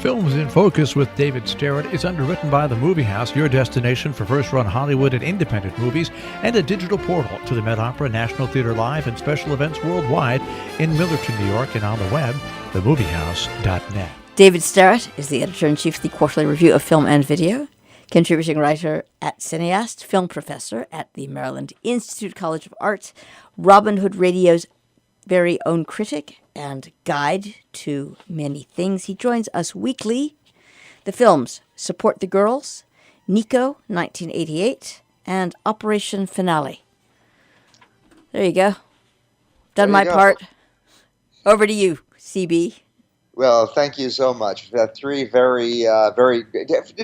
Films in Focus with David Sterritt is underwritten by The Movie House, your destination for first-run Hollywood and independent movies, and a digital portal to the Met Opera, National Theatre Live, and special events worldwide in Millerton, New York, and on the web, themoviehouse.net. David Sterritt is the editor-in-chief of the Quarterly Review of Film and Video, contributing writer at Cineast, film professor at the Maryland Institute College of Art, Robin Hood Radio's very own critic and guide to many things. He joins us weekly. The films Support the Girls, Nico, 1988, and Operation Finale. There you go. Done my part. Over to you, CB. Well, thank you so much. We've got three very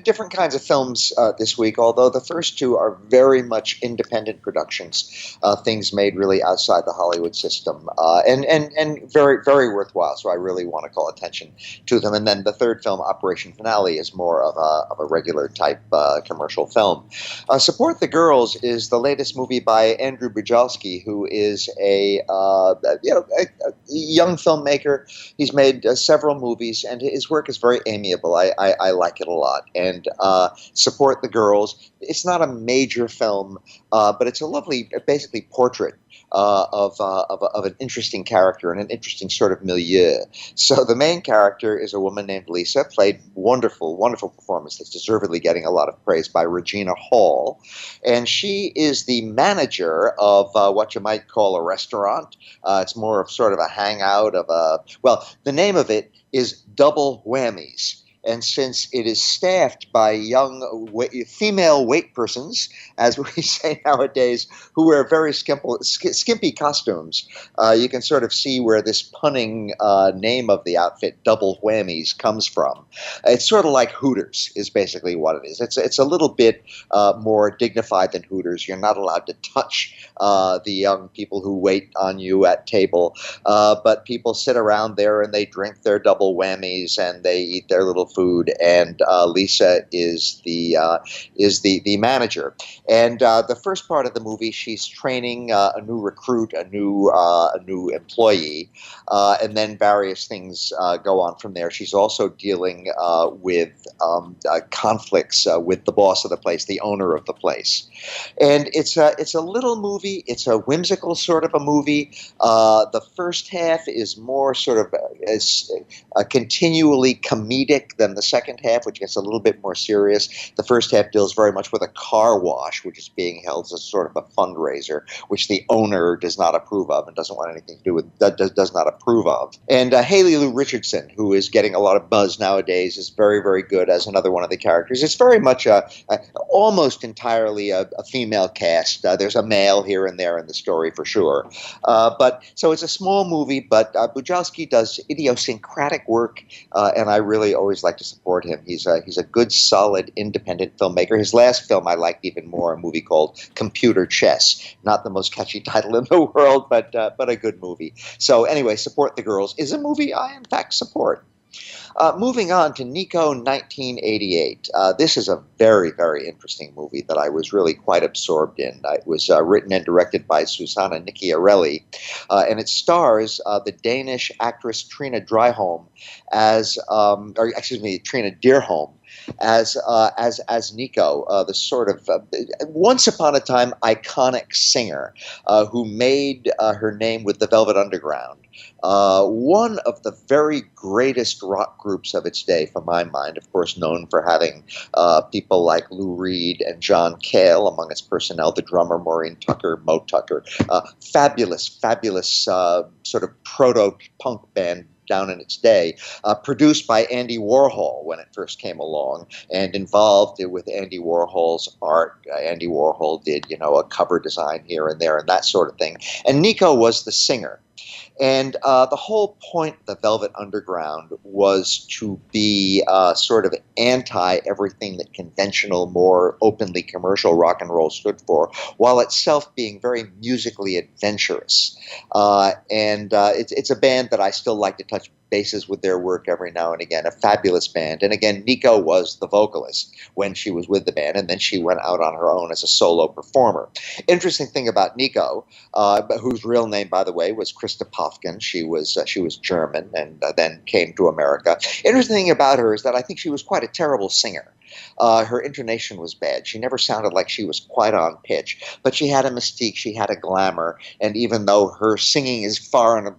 different kinds of films this week, although the first two are very much independent productions, things made really outside the Hollywood system, and very, very worthwhile, so I really want to call attention to them. And then the third film, Operation Finale, is more of a regular type commercial film. Support the Girls is the latest movie by Andrew Bujalski, who is a young filmmaker. He's made several movies, and his work is very amiable. I like it a lot. And Support the Girls. It's not a major film, but it's a lovely, basically, portrait of an interesting character and an interesting sort of milieu. So the main character is a woman named Lisa, played wonderful performance that's deservedly getting a lot of praise by Regina Hall. And she is the manager of what you might call a restaurant. It's more of sort of a hangout of the name of it is Double Whammies. And since it is staffed by young female wait persons, as we say nowadays, who wear very skimpy costumes, you can sort of see where this punning name of the outfit, Double Whammies, comes from. It's sort of like Hooters is basically what it is. It's a little bit more dignified than Hooters. You're not allowed to touch the young people who wait on you at table, but people sit around there and they drink their double whammies and they eat their little food, and Lisa is the manager. And the first part of the movie, she's training a new recruit, a new employee, and then various things go on from there. She's also dealing with conflicts with the boss of the place, the owner of the place, and it's a little movie. It's a whimsical sort of a movie. The first half is more sort of continually comedic than the second half, which gets a little bit more serious. The first half deals very much with a car wash, which is being held as a sort of a fundraiser, which the owner does not approve of and doesn't want anything to do with, does not approve of. And Haley Lou Richardson, who is getting a lot of buzz nowadays, is very, very good as another one of the characters. It's very much almost entirely a female cast. There's a male here and there in the story for sure. But so it's a small movie, but Bujalski does idiosyncratic work, and I really always like to support him. He's a good, solid, independent filmmaker. His last film I liked even more, a movie called Computer Chess. Not the most catchy title in the world, but a good movie. So anyway, Support the Girls is a movie I, in fact, support. Moving on to Nico, 1988. This is a very, very interesting movie that I was really quite absorbed in. It was written and directed by Susanna Nicchiarelli, and it stars the Danish actress Trina Dyrholm Trina Dyrholm as Nico, the sort of once upon a time iconic singer who made her name with the Velvet Underground. One of the very greatest rock groups of its day, for my mind, of course, known for having people like Lou Reed and John Cale among its personnel, the drummer Maureen Tucker, Mo Tucker, fabulous sort of proto-punk band down in its day, produced by Andy Warhol when it first came along, and involved with Andy Warhol's art. Andy Warhol did, a cover design here and there and that sort of thing. And Nico was the singer. And the whole point of the Velvet Underground was to be sort of anti everything that conventional, more openly commercial rock and roll stood for, while itself being very musically adventurous. And it's a band that I still like to bases with their work every now and again. A fabulous band. And again, Nico was the vocalist when she was with the band, and then she went out on her own as a solo performer. Interesting thing about Nico, whose real name, by the way, was Christa Pofkin. She was German and then came to America. Interesting thing about her is that I think she was quite a terrible singer. Her intonation was bad. She never sounded like she was quite on pitch, but she had a mystique, she had a glamour, and even though her singing is far and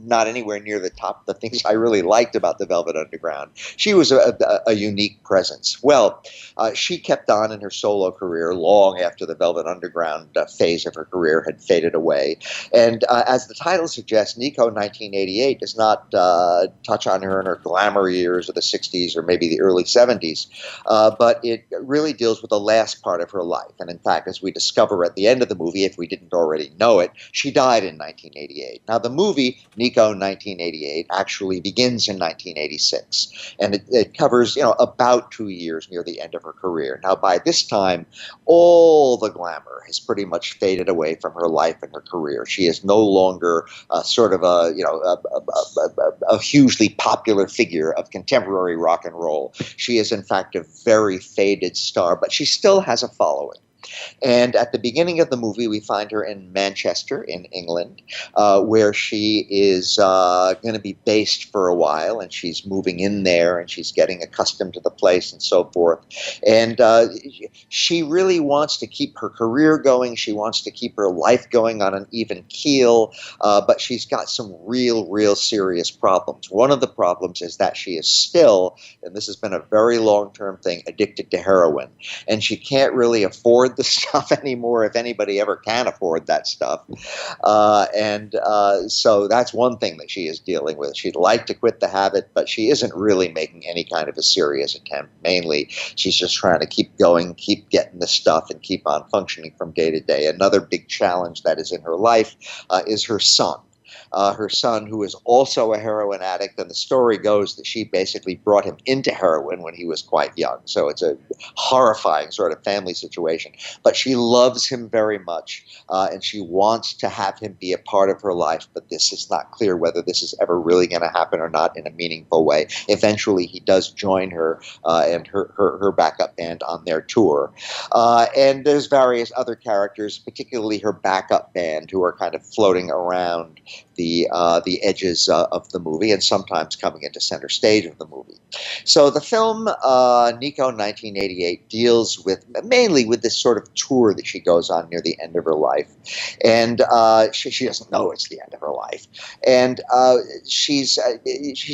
not anywhere near the top of the things I really liked about the Velvet Underground, she was a unique presence. Well, she kept on in her solo career long after the Velvet Underground phase of her career had faded away, and as the title suggests, Nico 1988 does not touch on her in her glamour years of the 60s or maybe the early 70s. But it really deals with the last part of her life. And in fact, as we discover at the end of the movie, if we didn't already know it, she died in 1988. Now, the movie, Nico 1988, actually begins in 1986. And it covers, about 2 years near the end of her career. Now, by this time, all the glamour has pretty much faded away from her life and her career. She is no longer sort of a hugely popular figure of contemporary rock and roll. She is, in fact, a very faded star, but she still has a following. And at the beginning of the movie, we find her in Manchester, in England, where she is going to be based for a while, and she's moving in there, and she's getting accustomed to the place and so forth. And she really wants to keep her career going. She wants to keep her life going on an even keel, but she's got some real serious problems. One of the problems is that she is still, and this has been a very long-term thing, addicted to heroin. And she can't really afford the stuff anymore, if anybody ever can afford that stuff. So that's one thing that she is dealing with. She'd like to quit the habit, but she isn't really making any kind of a serious attempt. Mainly, she's just trying to keep going, keep getting the stuff, and keep on functioning from day to day. Another big challenge that is in her life is her son. Her son, who is also a heroin addict, and the story goes that she basically brought him into heroin when he was quite young. So it's a horrifying sort of family situation. But she loves him very much, and she wants to have him be a part of her life, but this is not clear whether this is ever really going to happen or not in a meaningful way. Eventually, he does join her and her backup band on their tour. And there's various other characters, particularly her backup band, who are kind of floating around the edges of the movie and sometimes coming into center stage of the movie. So the film Nico 1988 deals mainly with this sort of tour that she goes on near the end of her life, and she doesn't know it's the end of her life, and she's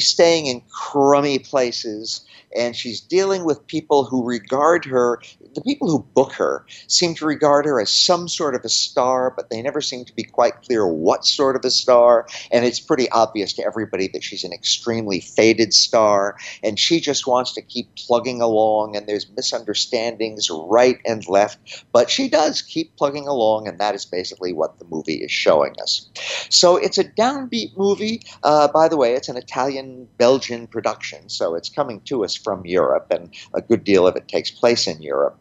staying in crummy places, and she's dealing with people who regard her. The people who book her seem to regard her as some sort of a star, but they never seem to be quite clear what sort of a star. And it's pretty obvious to everybody that she's an extremely faded star, and she just wants to keep plugging along, and there's misunderstandings right and left, but she does keep plugging along, and that is basically what the movie is showing us. So it's a downbeat movie. By the way, it's an Italian-Belgian production, so it's coming to us from Europe, and a good deal of it takes place in Europe.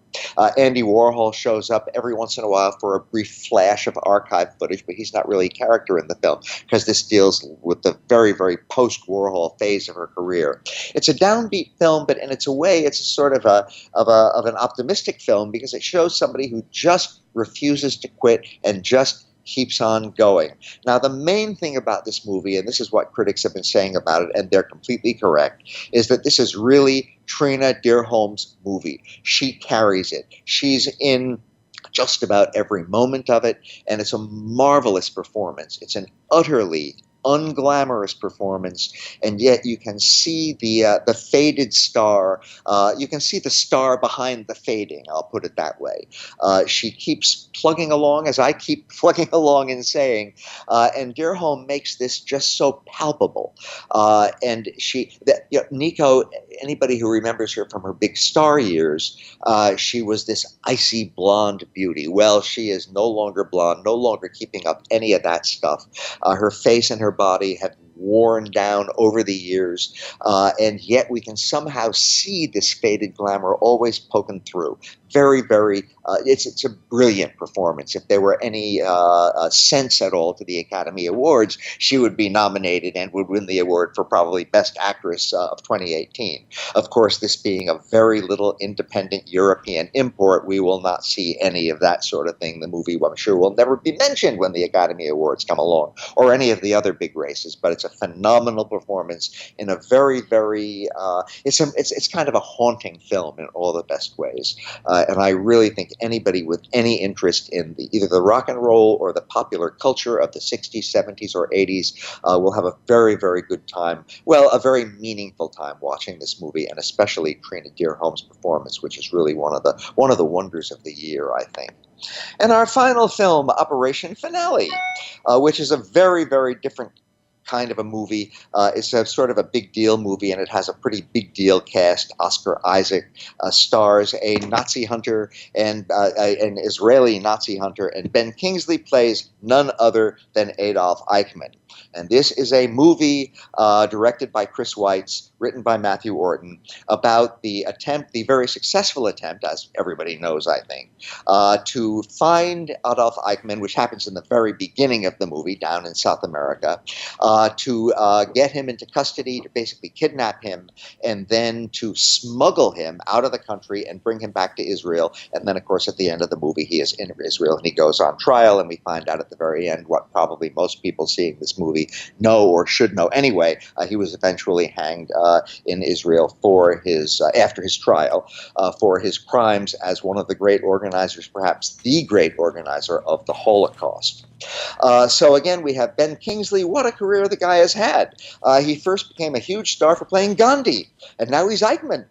Andy Warhol shows up every once in a while for a brief flash of archive footage, but he's not really a character in the film because this deals with the very post-Warhol phase of her career. It's a downbeat film, but in its way, it's a sort of an optimistic film because it shows somebody who just refuses to quit and just keeps on going. Now, the main thing about this movie, and this is what critics have been saying about it, and they're completely correct, is that this is really Trina Dearholm's movie. She carries it. She's in just about every moment of it, and it's a marvelous performance. It's an utterly unglamorous performance, and yet you can see the faded star. You can see the star behind the fading, I'll put it that way. She keeps plugging along, as I keep plugging along and saying, and Dearholm makes this just so palpable. And Nico, anybody who remembers her from her big star years, she was this icy blonde beauty. Well, she is no longer blonde, no longer keeping up any of that stuff. Her face and her body have worn down over the years, and yet we can somehow see this faded glamour always poking through. very, very, it's a brilliant performance. If there were any sense at all to the Academy Awards, she would be nominated and would win the award for probably Best Actress of 2018. Of course, this being a very little independent European import, we will not see any of that sort of thing. The movie, I'm sure, will never be mentioned when the Academy Awards come along, or any of the other big races. But it's a phenomenal performance in a very, very, it's kind of a haunting film in all the best ways. And I really think anybody with any interest in either the rock and roll or the popular culture of the 60s, 70s, or 80s will have a very, very good time. Well, a very meaningful time watching this movie, and especially Trina Dearholm's performance, which is really one of the wonders of the year, I think. And our final film, Operation Finale, which is a very, very different kind of a movie. It's a sort of a big deal movie, and it has a pretty big deal cast. Oscar Isaac stars a Nazi hunter and an Israeli Nazi hunter, and Ben Kingsley plays none other than Adolf Eichmann. And this is a movie directed by Chris Weitz, written by Matthew Orton, about the very successful attempt, as everybody knows, I think, to find Adolf Eichmann, which happens in the very beginning of the movie down in South America, to get him into custody, to basically kidnap him, and then to smuggle him out of the country and bring him back to Israel. And then, of course, at the end of the movie, he is in Israel and he goes on trial, and we find out at the very end what probably most people seeing this movie know or should know anyway. He was eventually hanged in Israel for his after his trial for his crimes as one of the great organizers, perhaps the great organizer of the Holocaust. So again, we have Ben Kingsley. What a career the guy has had. He first became a huge star for playing Gandhi, and now he's Eichmann.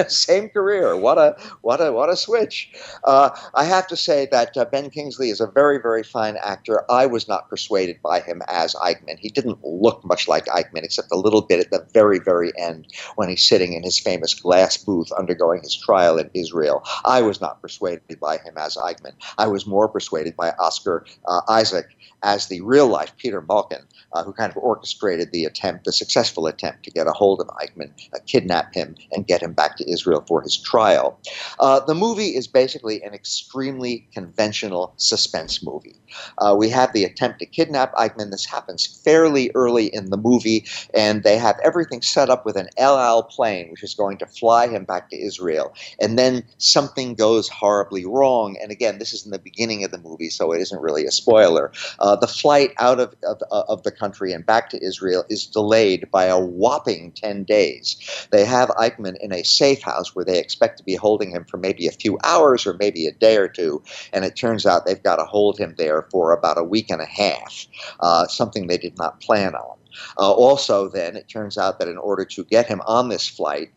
Same career. What a switch. I have to say that Ben Kingsley is a very, very fine actor. I was not persuaded by him as Eichmann. He didn't look much like Eichmann, except a little bit at the very, very end when he's sitting in his famous glass booth undergoing his trial in Israel. I was not persuaded by him as Eichmann. I was more persuaded by Oscar Isaac as the real-life Peter Malkin, who kind of orchestrated the successful attempt to get a hold of Eichmann, kidnap him, and get him back to Israel for his trial. The movie is basically an extremely conventional suspense movie. We have the attempt to kidnap Eichmann. This happens fairly early in the movie, and they have everything set up with an El Al plane, which is going to fly him back to Israel. And then something goes horribly wrong. And again, this is in the beginning of the movie, so it isn't really a spoiler. The flight out of the country and back to Israel is delayed by a whopping 10 days. They have Eichmann in a safe house where they expect to be holding him for maybe a few hours or maybe a day or two, and it turns out they've got to hold him there for about a week and a half, something they did not plan on. Also, then, it turns out that in order to get him on this flight,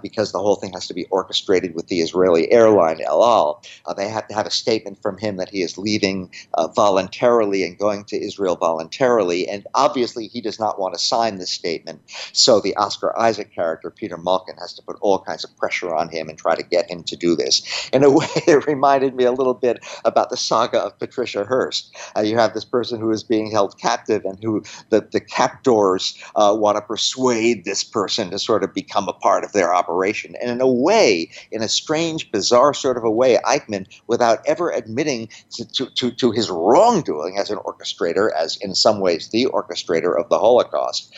because the whole thing has to be orchestrated with the Israeli airline El Al, they have to have a statement from him that he is leaving voluntarily and going to Israel voluntarily, and obviously he does not want to sign this statement, so the Oscar Isaac character, Peter Malkin, has to put all kinds of pressure on him and try to get him to do this. In a way, it reminded me a little bit about the saga of Patricia Hearst. You have this person who is being held captive and who the captors want to persuade this person to sort of become a part of their operation. And in a way, in a strange, bizarre sort of a way, Eichmann, without ever admitting to his wrongdoing as an orchestrator, as in some ways the orchestrator of the Holocaust,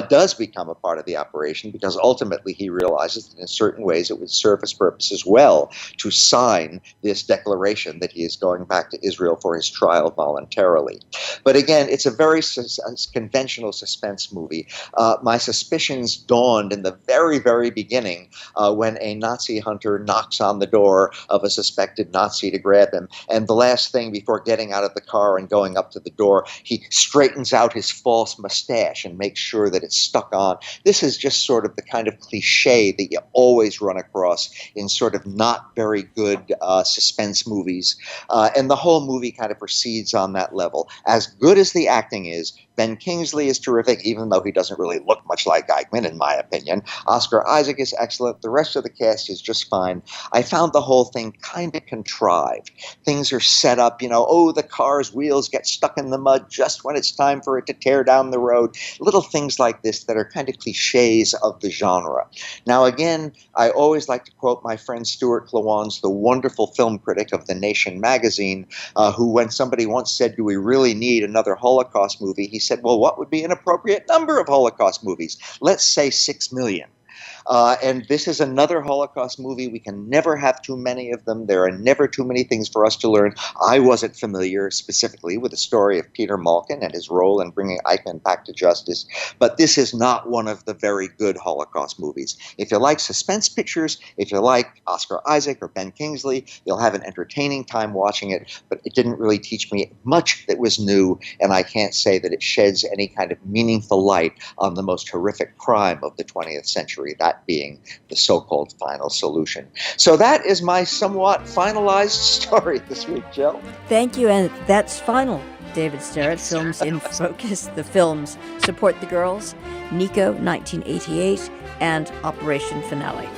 does become a part of the operation, because ultimately he realizes that in certain ways it would serve his purpose as well to sign this declaration that he is going back to Israel for his trial voluntarily. But again, it's a very conventional suspense movie. My suspicions dawned in the very, very beginning when a Nazi hunter knocks on the door of a suspected Nazi to grab him, and the last thing before getting out of the car and going up to the door, he straightens out his false mustache and makes sure that it's stuck on. This is just sort of the kind of cliche that you always run across in sort of not very good suspense movies, and the whole movie kind of proceeds on that level. As good as the acting is, Ben Kingsley is terrific, even though he doesn't really look much like Eichmann, in my opinion. Oscar Isaac is excellent. The rest of the cast is just fine. I found the whole thing kind of contrived. Things are set up, the car's wheels get stuck in the mud just when it's time for it to tear down the road. Little things like this that are kind of cliches of the genre. Now, again, I always like to quote my friend Stuart Klawans, the wonderful film critic of The Nation magazine, who, when somebody once said, do we really need another Holocaust movie? He said, well, what would be an appropriate number of Holocaust movies? Let's say 6 million. And this is another Holocaust movie. We can never have too many of them. There are never too many things for us to learn. I wasn't familiar specifically with the story of Peter Malkin and his role in bringing Eichmann back to justice, but this is not one of the very good Holocaust movies. If you like suspense pictures, if you like Oscar Isaac or Ben Kingsley, you'll have an entertaining time watching it, but it didn't really teach me much that was new, and I can't say that it sheds any kind of meaningful light on the most horrific crime of the 20th century, that being the so-called final solution. So that is my somewhat finalized story this week, Jill. Thank you, and that's final. David Sterritt, Films in Focus. The films Support the Girls, Nico, 1988, and Operation Finale.